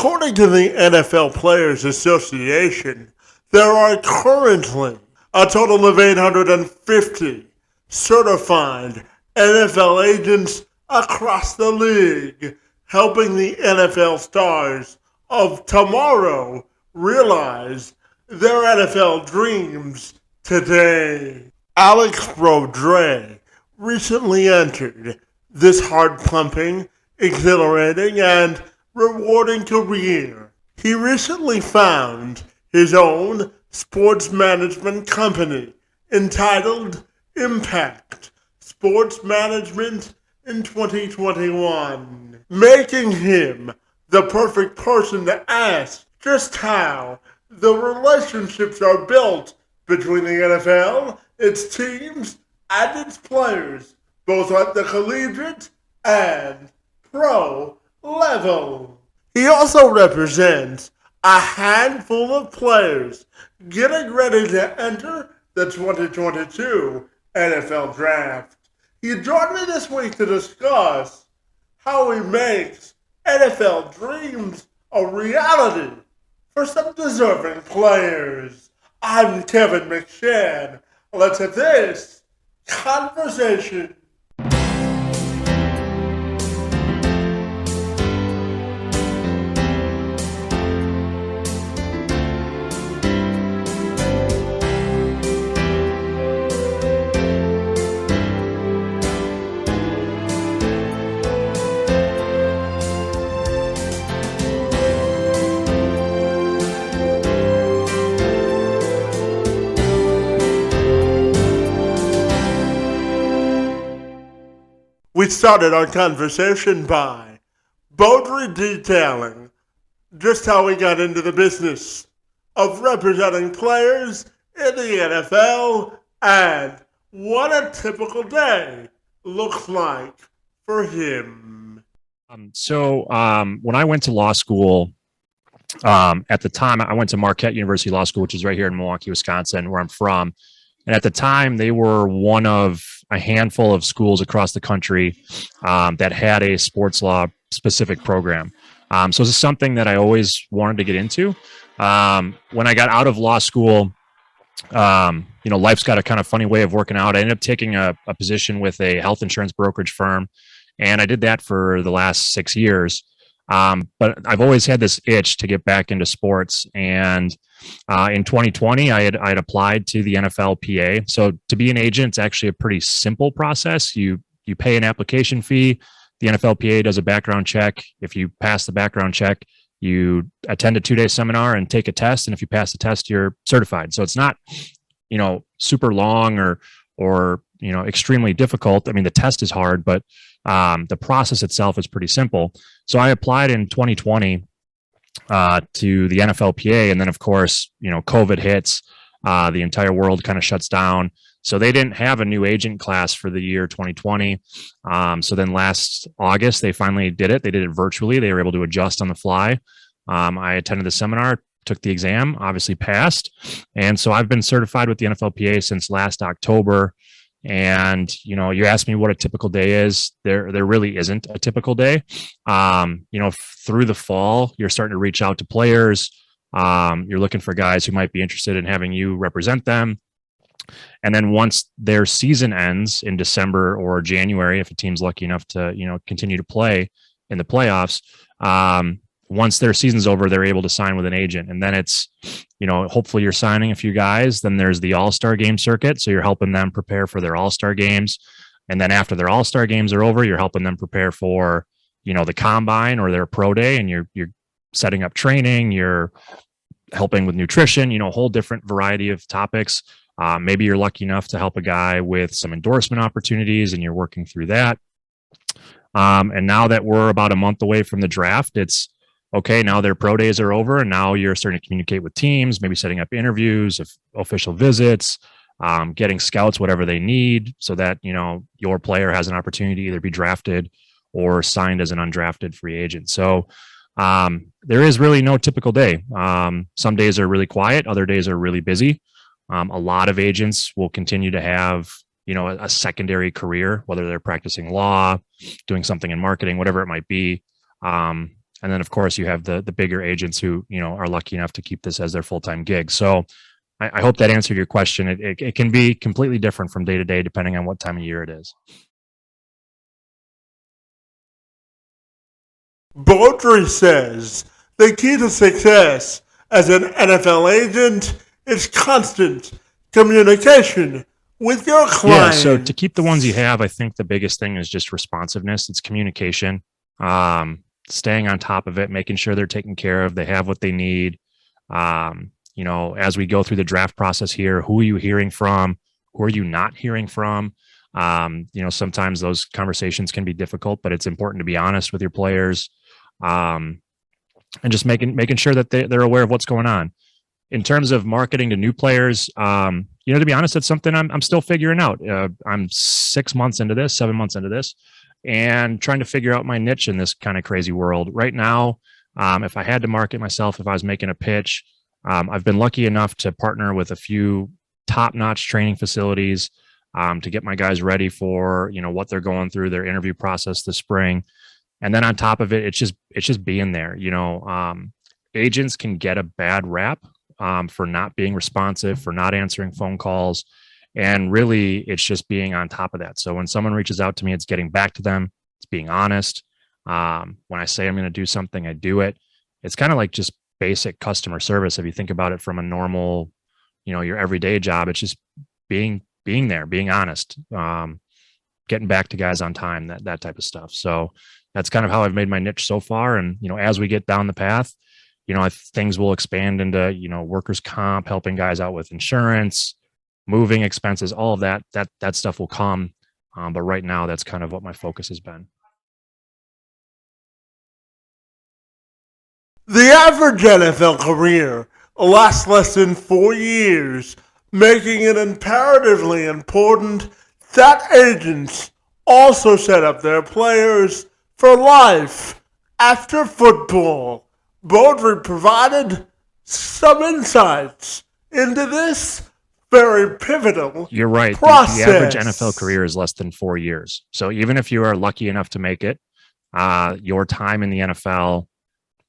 According to the NFL Players Association, there are currently a total of 850 certified NFL agents across the league, helping the NFL stars of tomorrow realize their NFL dreams today. Alex Beaudry recently entered this heart-pumping, exhilarating, and rewarding career. He recently found his own sports management company entitled Impact Sports Management in 2021, making him the perfect person to ask just how the relationships are built between the NFL, its teams, and its players, both at the collegiate and pro level. He also represents a handful of players getting ready to enter the 2022 NFL Draft. He joined me this week to discuss how he makes NFL dreams a reality for some deserving players. I'm Kevin McShann. Let's have this conversation. We started our conversation by Beaudry detailing just how he got into the business of representing players in the NFL and what a typical day looks like for him. When I went to law school, at the time I went to Marquette University Law School, which is right here in Milwaukee, Wisconsin, where I'm from. And at the time, they were one of a handful of schools across the country that had a sports law specific program. So this is something that I always wanted to get into. When I got out of law school, life's got a kind of funny way of working out. I ended up taking a position with a health insurance brokerage firm, and I did that for the last 6 years. But I've always had this itch to get back into sports, and in 2020, I had applied to the NFLPA. So to be an agent, it's actually a pretty simple process. You pay an application fee. The NFLPA does a background check. If you pass the background check, you attend a 2-day seminar and take a test. And if you pass the test, you're certified. So it's not, super long or extremely difficult. I mean, the test is hard, but the process itself is pretty simple. So I applied in 2020 to the NFLPA, and then of course, COVID hits. The entire world kind of shuts down. So they didn't have a new agent class for the year 2020. So then last August, they finally did it. They did it virtually. They were able to adjust on the fly. I attended the seminar, took the exam, obviously passed. And so I've been certified with the NFLPA since last October. And, you asked me what a typical day is. There really isn't a typical day. Through the fall, you're starting to reach out to players. You're looking for guys who might be interested in having you represent them. And then once their season ends in December or January, if a team's lucky enough to, continue to play in the playoffs, once their season's over, they're able to sign with an agent. And then it's, hopefully you're signing a few guys. Then there's the All-Star game circuit. So you're helping them prepare for their All-Star games. And then after their All-Star games are over, you're helping them prepare for, the combine or their pro day. And you're setting up training, you're helping with nutrition, a whole different variety of topics. Maybe you're lucky enough to help a guy with some endorsement opportunities and you're working through that. And now that we're about a month away from the draft, it's okay. Now their pro days are over and now you're starting to communicate with teams, maybe setting up interviews, official visits, getting scouts, whatever they need so that, your player has an opportunity to either be drafted or signed as an undrafted free agent. So there is really no typical day. Some days are really quiet. Other days are really busy. A lot of agents will continue to have, a secondary career, whether they're practicing law, doing something in marketing, whatever it might be. And then of course you have the bigger agents who, are lucky enough to keep this as their full-time gig. So I hope that answered your question. It can be completely different from day to day, depending on what time of year it is. Beaudry says the key to success as an NFL agent is constant communication with your Yeah. client. So to keep the ones you have, I think the biggest thing is just responsiveness. It's communication, staying on top of it, making sure they're taken care of, they have what they need. As we go through the draft process here, who are you hearing from? Who are you not hearing from? Sometimes those conversations can be difficult, but it's important to be honest with your players, and just making sure that they're aware of what's going on. In terms of marketing to new players, to be honest, that's something I'm still figuring out. I'm 7 months into this, and trying to figure out my niche in this kind of crazy world. Right now, if I had to market myself, if I was making a pitch, I've been lucky enough to partner with a few top-notch training facilities to get my guys ready for what they're going through, their interview process this spring. And then on top of it, it's just being there. Agents can get a bad rap for not being responsive, for not answering phone calls. And really, it's just being on top of that. So when someone reaches out to me, it's getting back to them. It's being honest. When I say I'm going to do something, I do it. It's kind of like just basic customer service. If you think about it from a normal, your everyday job, it's just being there, being honest, getting back to guys on time, that type of stuff. So that's kind of how I've made my niche so far. And, as we get down the path, things will expand into, workers' comp, helping guys out with insurance, moving expenses, all of that stuff will come. But right now, that's kind of what my focus has been. The average NFL career lasts less than 4 years, making it imperatively important that agents also set up their players for life after football. Beaudry provided some insights into this very pivotal You're right. process. The average NFL career is less than 4 years. So even if you are lucky enough to make it, your time in the NFL,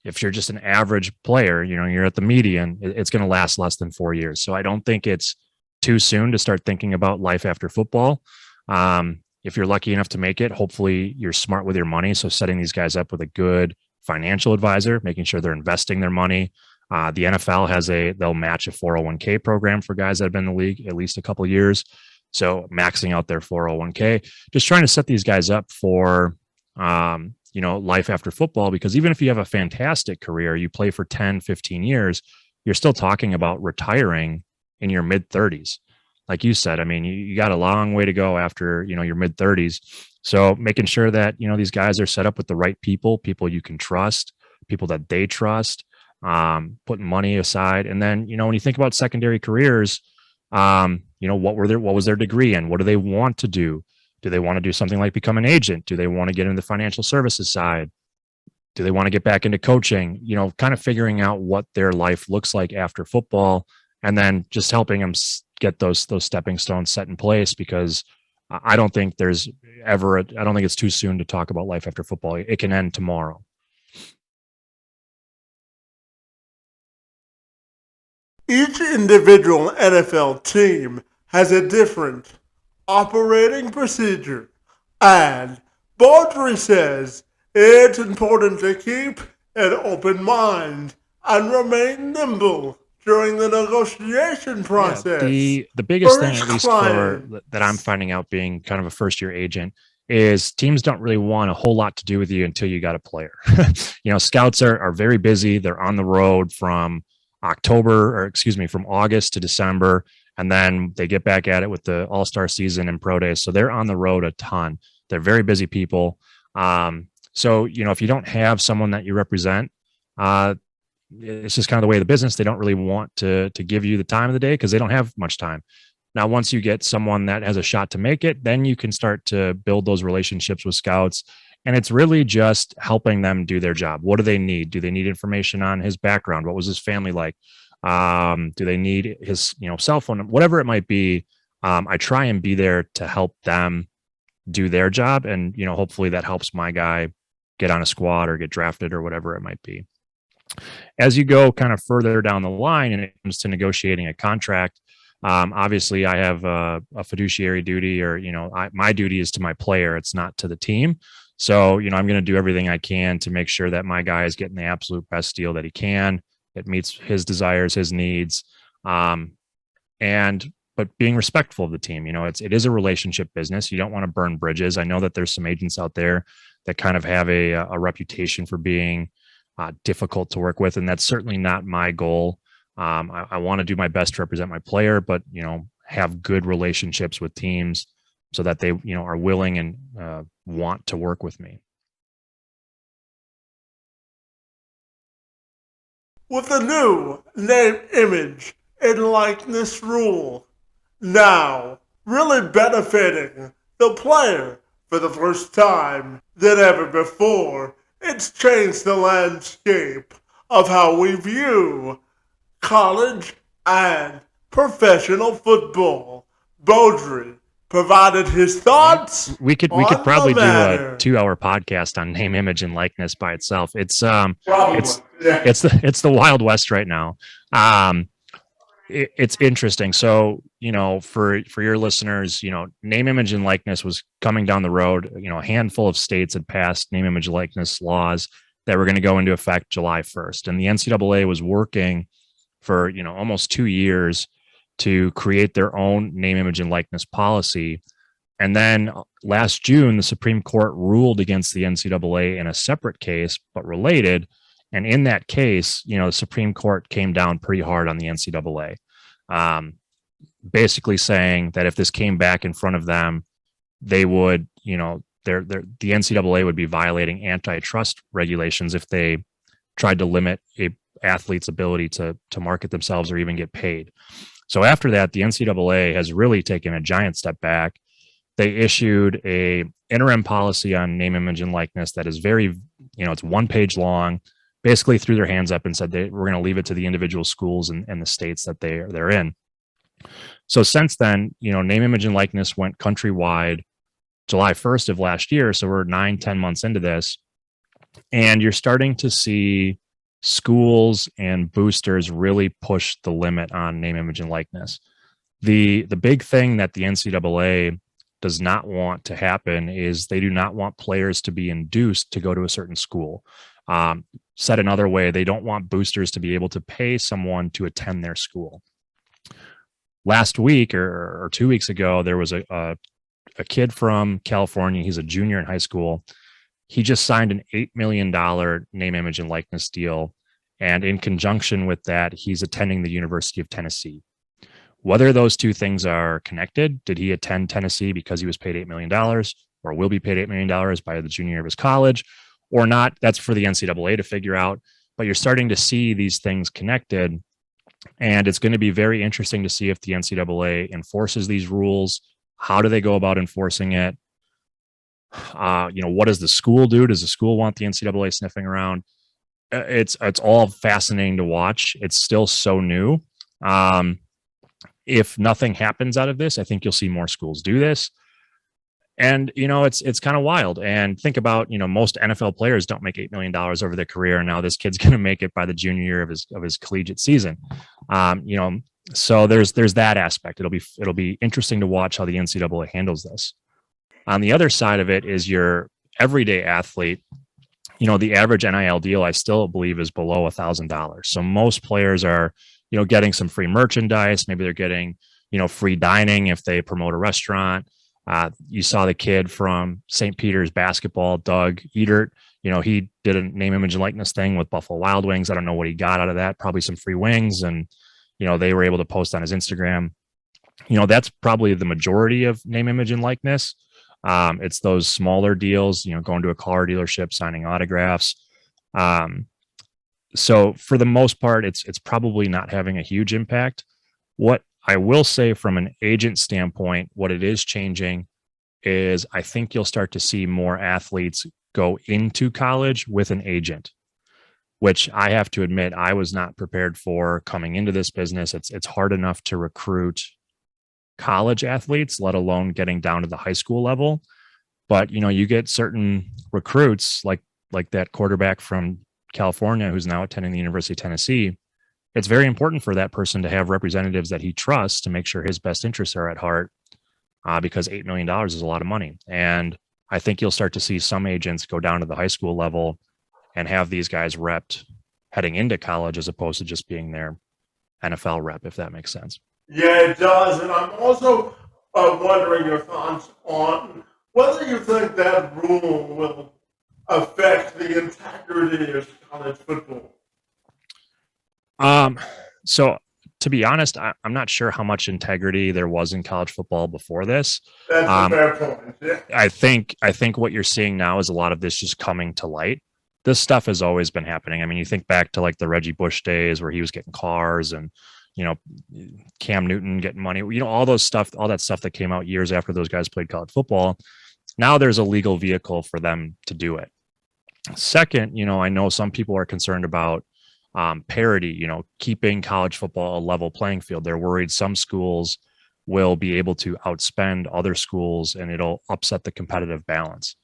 if you're just an average player, you're at the median, it's going to last less than 4 years. So I don't think it's too soon to start thinking about life after football. If you're lucky enough to make it, hopefully you're smart with your money. So setting these guys up with a good financial advisor, making sure they're investing their money. The NFL they'll match a 401k program for guys that have been in the league at least a couple of years. So maxing out their 401k, just trying to set these guys up for, life after football, because even if you have a fantastic career, you play for 10, 15 years, you're still talking about retiring in your mid 30s. Like you said, I mean, you got a long way to go after, your mid 30s. So making sure that, these guys are set up with the right people you can trust, people that they trust, putting money aside. And then, when you think about secondary careers, what was their degree in? What do they want to do? Do they want to do something like become an agent? Do they want to get into the financial services side? Do they want to get back into coaching? Kind of figuring out what their life looks like after football, and then just helping them get those stepping stones set in place, because I don't think it's too soon to talk about life after football. It can end tomorrow. Each individual NFL team has a different operating procedure, and Beaudry says it's important to keep an open mind and remain nimble during the negotiation process. Yeah, the biggest thing, at least that I'm finding out being kind of a first-year agent, is teams don't really want a whole lot to do with you until you got a player. Scouts are very busy. They're on the road from August to December. And then they get back at it with the All-Star season and pro days. So they're on the road a ton. They're very busy people. So, if you don't have someone that you represent, it's just kind of the way of the business. They don't really want to give you the time of the day because they don't have much time. Now, once you get someone that has a shot to make it, then you can start to build those relationships with scouts. And it's really just helping them do their job. What do they need? Do they need information on his background? What was his family like? Do they need his, cell phone, whatever it might be? I try and be there to help them do their job. And, hopefully that helps my guy get on a squad or get drafted or whatever it might be. As you go kind of further down the line and it comes to negotiating a contract, obviously I have a fiduciary duty, or, my duty is to my player. It's not to the team. So, I'm going to do everything I can to make sure that my guy is getting the absolute best deal that he can. It meets his desires, his needs. But being respectful of the team, it is a relationship business. You don't want to burn bridges. I know that there's some agents out there that kind of have a reputation for being difficult to work with, and that's certainly not my goal. I want to do my best to represent my player, but have good relationships with teams so that they are willing and want to work with me. With the new name, image, and likeness rule now really benefiting the player for the first time than ever before, it's changed the landscape of how we view college and professional football. Beaudry provided his thoughts. We could probably do a 2-hour podcast on name, image, and likeness by itself. It's the Wild West right now. It's interesting. So, for your listeners, name, image, and likeness was coming down the road. A handful of states had passed name, image, likeness laws that were going to go into effect July 1st. And the NCAA was working for, almost 2 years to create their own name, image, and likeness policy. And then last June, the Supreme Court ruled against the NCAA in a separate case, but related. And in that case, the Supreme Court came down pretty hard on the NCAA, basically saying that if this came back in front of them, they would, the NCAA would be violating antitrust regulations if they tried to limit a athlete's ability to market themselves or even get paid. So after that, the NCAA has really taken a giant step back. They issued a interim policy on name, image, and likeness that is very, it's 1 page long. Basically threw their hands up and said we're going to leave it to the individual schools and the states that they're in. So since then, name, image, and likeness went countrywide July 1st of last year. So we're 9-10 months into this, and you're starting to see schools and boosters really push the limit on name, image, and likeness. The big thing that the NCAA does not want to happen is they do not want players to be induced to go to a certain school. Said another way, they don't want boosters to be able to pay someone to attend their school. Last week or 2 weeks ago, there was a kid from California. He's a junior in high school. He just signed an $8 million name, image, and likeness deal. And in conjunction with that, he's attending the University of Tennessee. Whether those two things are connected, did he attend Tennessee because he was paid $8 million or will be paid $8 million by the junior of his college or not? That's for the NCAA to figure out. But you're starting to see these things connected. And it's going to be very interesting to see if the NCAA enforces these rules. How do they go about enforcing it? What does the school do? Does the school want the NCAA sniffing around? It's all fascinating to watch. It's still so new. If nothing happens out of this, I think you'll see more schools do this. And, it's kind of wild. And think about, most NFL players don't make $8 million over their career. And now this kid's going to make it by the junior year of his collegiate season. So there's that aspect. It'll be interesting to watch how the NCAA handles this. On the other side of it is your everyday athlete. The average NIL deal, I still believe, is below $1,000. So most players are, getting some free merchandise. Maybe they're getting, free dining if they promote a restaurant. You saw the kid from St. Peter's basketball, Doug Edert. He did a name, image, and likeness thing with Buffalo Wild Wings. I don't know what he got out of that. Probably some free wings. And, they were able to post on his Instagram. That's probably the majority of name, image, and likeness. It's those smaller deals, going to a car dealership, signing autographs. So for the most part, it's probably not having a huge impact. What I will say from an agent standpoint, what it is changing is I think you'll start to see more athletes go into college with an agent, which I have to admit I was not prepared for coming into this business. It's hard enough to recruit college athletes, let alone getting down to the high school level. But, you get certain recruits like like that quarterback from California who's now attending the University of Tennessee, it's very important for that person to have representatives that he trusts to make sure his best interests are at heart, because $8 million is a lot of money. And I think you'll start to see some agents go down to the high school level and have these guys repped heading into college as opposed to just being their NFL rep, if that makes sense. Yeah, it does. And I'm also wondering your thoughts on whether you think that rule will affect the integrity of college football. So to be honest, I'm not sure how much integrity there was in college football before this. That's a fair point. Yeah. I think what you're seeing now is a lot of this just coming to light. This stuff has always been happening. I mean, you think back to like the Reggie Bush days where he was getting cars, and Cam Newton getting money, all that stuff that came out years after those guys played college football. Now there's a legal vehicle for them to do it. Second, I know some people are concerned about parity, keeping college football a level playing field. They're worried some schools will be able to outspend other schools and it'll upset the competitive balance.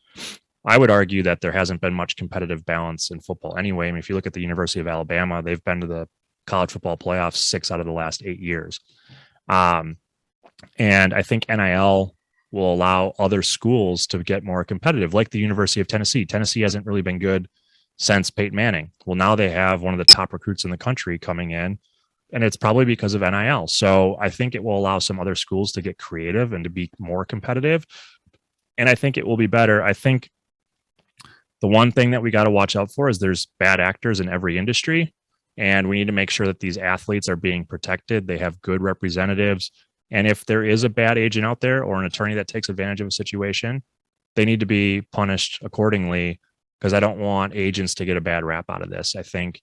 I would argue that there hasn't been much competitive balance in football anyway. I mean, if you look at the University of Alabama, they've been to the college football playoffs 6 out of the last 8 years. And I think NIL will allow other schools to get more competitive, like the University of Tennessee. Tennessee hasn't really been good since Peyton Manning. Well, now they have one of the top recruits in the country coming in, and it's probably because of NIL. So I think it will allow some other schools to get creative and to be more competitive. And I think it will be better. I think the one thing that we got to watch out for is there's bad actors in every industry, and we need to make sure that these athletes are being protected. They have good representatives. And if there is a bad agent out there or an attorney that takes advantage of a situation, they need to be punished accordingly, because I don't want agents to get a bad rap out of this. I think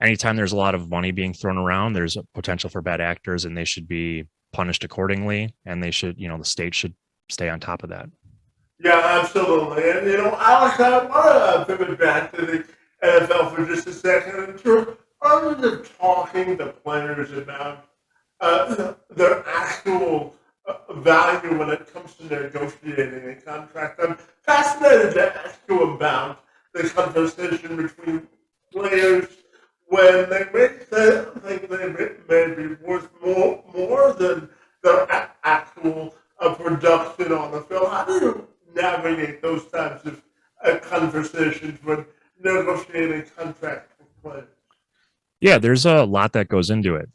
anytime there's a lot of money being thrown around, there's a potential for bad actors, and they should be punished accordingly. And they should, the state should stay on top of that. Yeah, absolutely. And, Alex, I want to pivot back to the NFL for just a second. In terms of talking to players about their actual value when it comes to negotiating a contract, I'm fascinated to ask you about the conversation between players when they think they may be worth more than their actual production on the field. How do you navigate those types of conversations when negotiating contracts with players? Yeah, there's a lot that goes into it.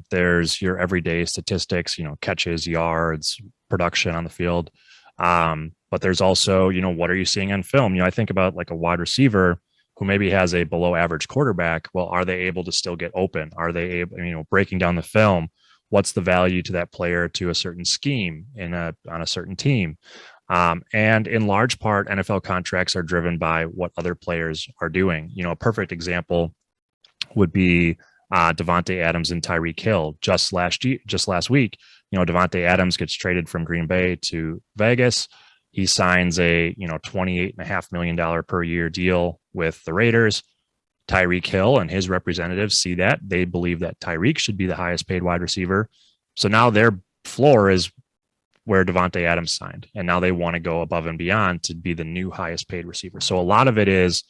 There's your everyday statistics, catches, yards, production on the field. But there's also, what are you seeing on film? I think about like a wide receiver who maybe has a below average quarterback. Well, are they able to still get open? Are they able, breaking down the film? What's the value to that player to a certain scheme on a certain team? And in large part, NFL contracts are driven by what other players are doing. A perfect example would be Davante Adams and Tyreek Hill. Just last week, Davante Adams gets traded from Green Bay to Vegas. He signs a $28.5 million per year deal with the Raiders. Tyreek Hill and his representatives see that. They believe that Tyreek should be the highest paid wide receiver. So now their floor is where Davante Adams signed, and now they want to go above and beyond to be the new highest paid receiver. So a lot of it is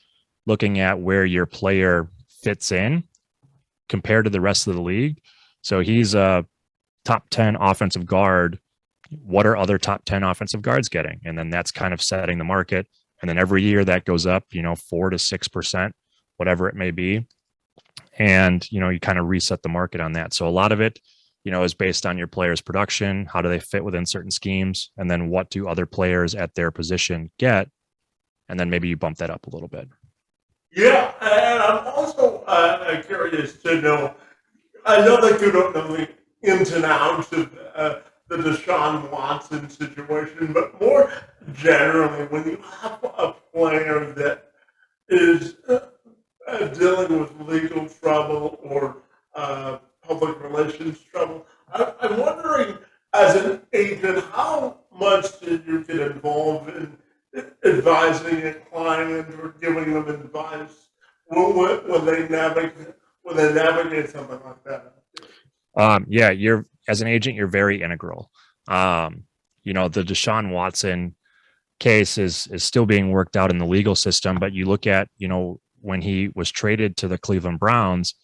looking at where your player fits in compared to the rest of the league. So he's a top 10 offensive guard. What are other top 10 offensive guards getting? And then that's kind of setting the market. And then every year that goes up, 4 to 6%, whatever it may be. And, you kind of reset the market on that. So a lot of it, is based on your player's production. How do they fit within certain schemes? And then what do other players at their position get? And then maybe you bump that up a little bit. Yeah, and I'm also curious to know, I know that you don't know the ins and outs of the Deshaun Watson situation, but more generally, when you have a player that is dealing with legal trouble or public relations trouble, I'm wondering, as an agent, how much did you get involved in advising a client or giving them advice when they navigate something like that? Yeah, as an agent, you're very integral. The Deshaun Watson case is still being worked out in the legal system. But you look at, when he was traded to the Cleveland Browns,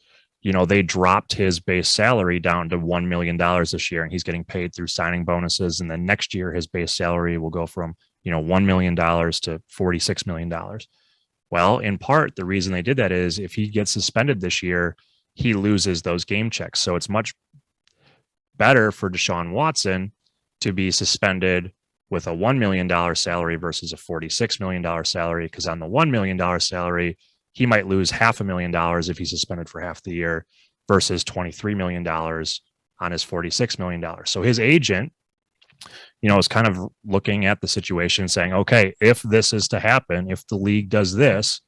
they dropped his base salary down to $1 million this year, and he's getting paid through signing bonuses. And then next year, his base salary will go from, $1 million to $46 million. Well, in part, the reason they did that is if he gets suspended this year, he loses those game checks. So it's much better for Deshaun Watson to be suspended with a $1 million salary versus a $46 million salary, because on the $1 million salary, he might lose $500,000 if he's suspended for half the year versus $23 million on his $46 million. So his agent, is kind of looking at the situation saying, okay, if this is to happen, if the league does this,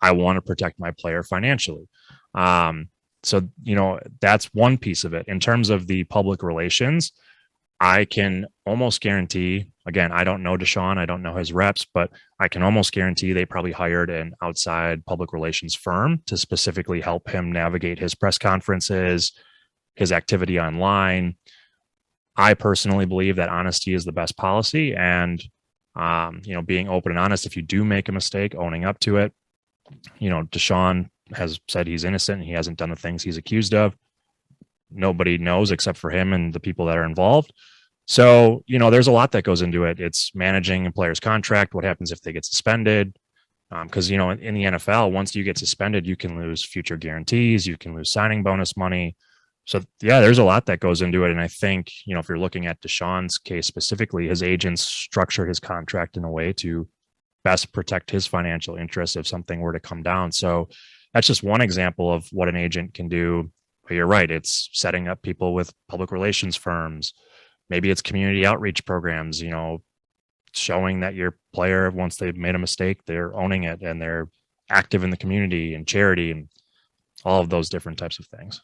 I want to protect my player financially. So, that's one piece of it. In terms of the public relations, I can almost guarantee, again, I don't know Deshaun, I don't know his reps, but I can almost guarantee they probably hired an outside public relations firm to specifically help him navigate his press conferences, his activity online. I personally believe that honesty is the best policy, and, being open and honest. If you do make a mistake, owning up to it. Deshaun has said he's innocent and he hasn't done the things he's accused of. Nobody knows except for him and the people that are involved. So, there's a lot that goes into it. It's managing a player's contract. What happens if they get suspended? Because, in the NFL, once you get suspended, you can lose future guarantees. You can lose signing bonus money. So, yeah, there's a lot that goes into it. And I think, if you're looking at Deshaun's case specifically, his agents structured his contract in a way to best protect his financial interests if something were to come down. So that's just one example of what an agent can do. But you're right. It's setting up people with public relations firms. Maybe it's community outreach programs, showing that your player, once they've made a mistake, they're owning it and they're active in the community and charity and all of those different types of things.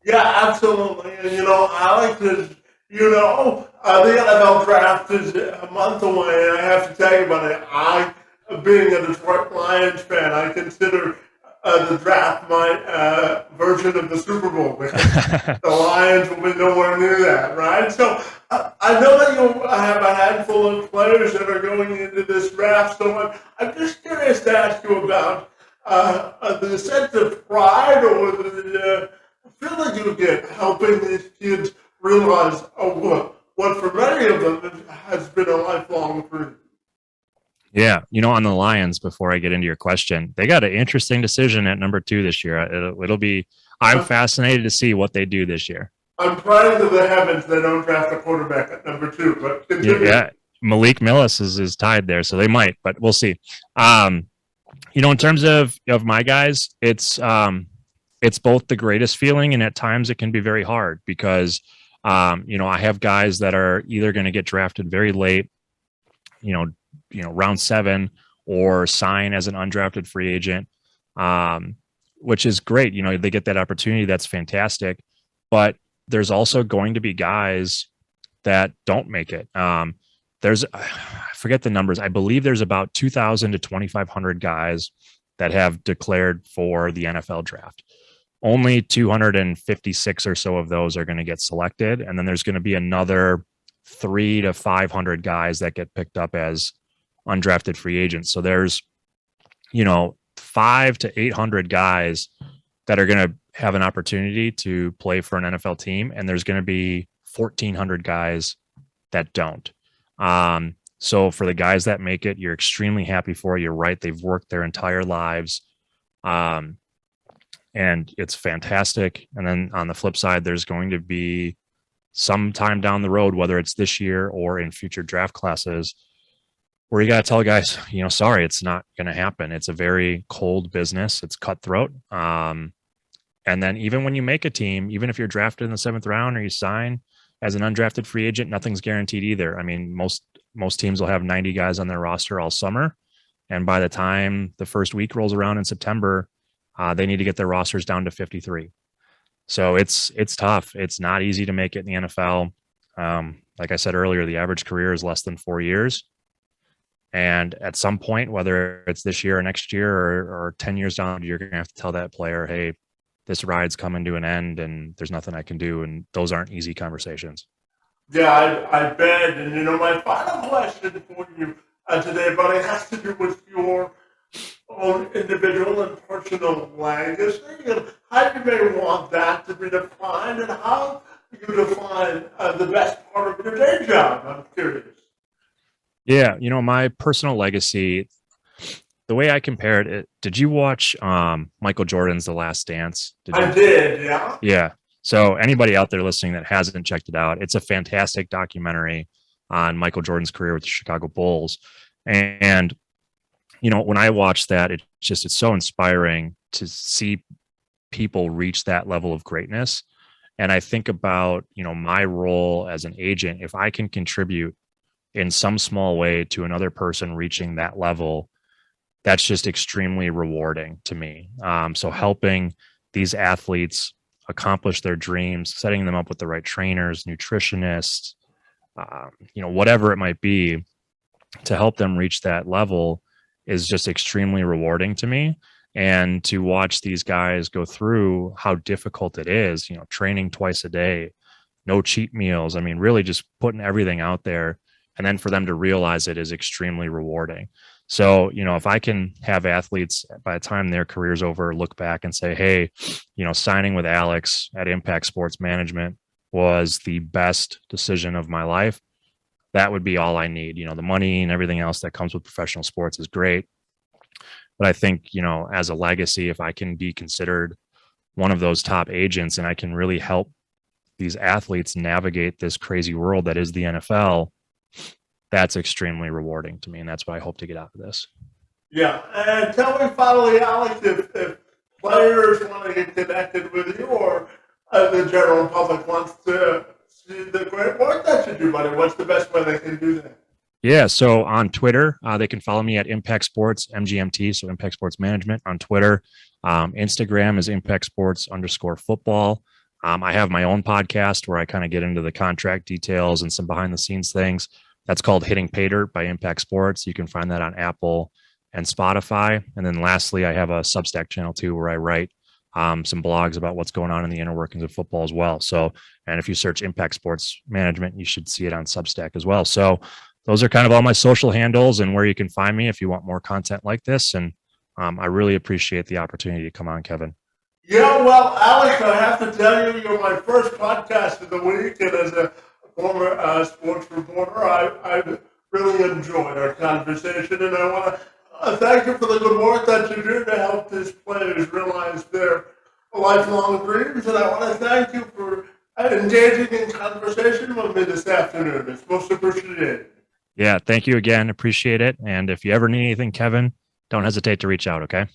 Yeah, absolutely. And, I like to, the NFL draft is a month away, and I have to tell you about it. Being a Detroit Lions fan, I consider the draft my version of the Super Bowl, because the Lions will be nowhere near that, right? So I know that you have a handful of players that are going into this draft, so I'm just curious to ask you about the sense of pride or the feeling you get helping these kids realize what for many of them has been a lifelong dream. Yeah. On the Lions, before I get into your question, they got an interesting decision at number 2 this year. It'll be, I'm fascinated to see what they do this year. I'm praying to the heavens they don't draft a quarterback at number 2, but continue. Yeah. Malik Millis is tied there, so they might, but we'll see. In terms of my guys, it's both the greatest feeling, and at times it can be very hard because, I have guys that are either going to get drafted very late, round 7, or sign as an undrafted free agent, which is great. They get that opportunity. That's fantastic. But there's also going to be guys that don't make it. I forget the numbers. I believe there's about 2,000 to 2,500 guys that have declared for the NFL draft. Only 256 or so of those are going to get selected. And then there's going to be another 300 to 500 guys that get picked up as undrafted free agents. So there's, 500 to 800 guys that are going to have an opportunity to play for an NFL team. And there's going to be 1,400 guys that don't. So for the guys that make it, you're extremely happy for. You're right. They've worked their entire lives. And it's fantastic. And then on the flip side, there's going to be some time down the road, whether it's this year or in future draft classes, where you got to tell guys, sorry, it's not going to happen. It's a very cold business. It's cutthroat. And then even when you make a team, even if you're drafted in the 7th round or you sign as an undrafted free agent, nothing's guaranteed either. I mean, most teams will have 90 guys on their roster all summer. And by the time the first week rolls around in September, they need to get their rosters down to 53. So it's tough. It's not easy to make it in the NFL. Like I said earlier, the average career is less than 4 years. And at some point, whether it's this year or next year or 10 years down, you're going to have to tell that player, hey, this ride's coming to an end and there's nothing I can do. And those aren't easy conversations. Yeah, I bet. And, my final question for you, today, but it has to do with your own individual and personal legacy and how you may want that to be defined and how you define the best part of your day job. I'm curious. Yeah, my personal legacy, the way I compare it, did you watch Michael Jordan's The Last Dance? I did, yeah. Yeah. So anybody out there listening that hasn't checked it out, it's a fantastic documentary on Michael Jordan's career with the Chicago Bulls. And when I watch that, it's so inspiring to see people reach that level of greatness. And I think about, my role as an agent, if I can contribute in some small way to another person reaching that level, that's just extremely rewarding to me. So helping these athletes accomplish their dreams, setting them up with the right trainers, nutritionists, whatever it might be, to help them reach that level is just extremely rewarding to me. And to watch these guys go through how difficult it is, training twice a day, no cheat meals. I mean, really just putting everything out there. And then for them to realize it is extremely rewarding. So, if I can have athletes by the time their career's over, look back and say, hey, signing with Alex at Impact Sports Management was the best decision of my life, that would be all I need. The money and everything else that comes with professional sports is great. But I think, as a legacy, if I can be considered one of those top agents and I can really help these athletes navigate this crazy world that is the NFL, that's extremely rewarding to me. And that's what I hope to get out of this. Yeah. And tell me finally, Alex, if players want to get connected with you or the general public wants to see the great work that you do, buddy, what's the best way they can do that? Yeah. So on Twitter, they can follow me at Impact Sports MGMT. So Impact Sports Management on Twitter. Instagram is Impact Sports_football. I have my own podcast where I kind of get into the contract details and some behind the scenes things. That's called Hitting Pay Dirt by Impact Sports. You can find that on Apple and Spotify. And then lastly, I have a Substack channel too, where I write some blogs about what's going on in the inner workings of football as well. So, and if you search Impact Sports Management, you should see it on Substack as well. So those are kind of all my social handles and where you can find me if you want more content like this. And I really appreciate the opportunity to come on, Kevin. Yeah, well, Alex, I have to tell you, you're my first podcast of the week, and as a former sports reporter, I really enjoyed our conversation, and I want to thank you for the good work that you do to help these players realize their lifelong dreams, and I want to thank you for engaging in conversation with me this afternoon. It's most appreciated. Yeah, thank you again. Appreciate it. And if you ever need anything, Kevin, don't hesitate to reach out, okay?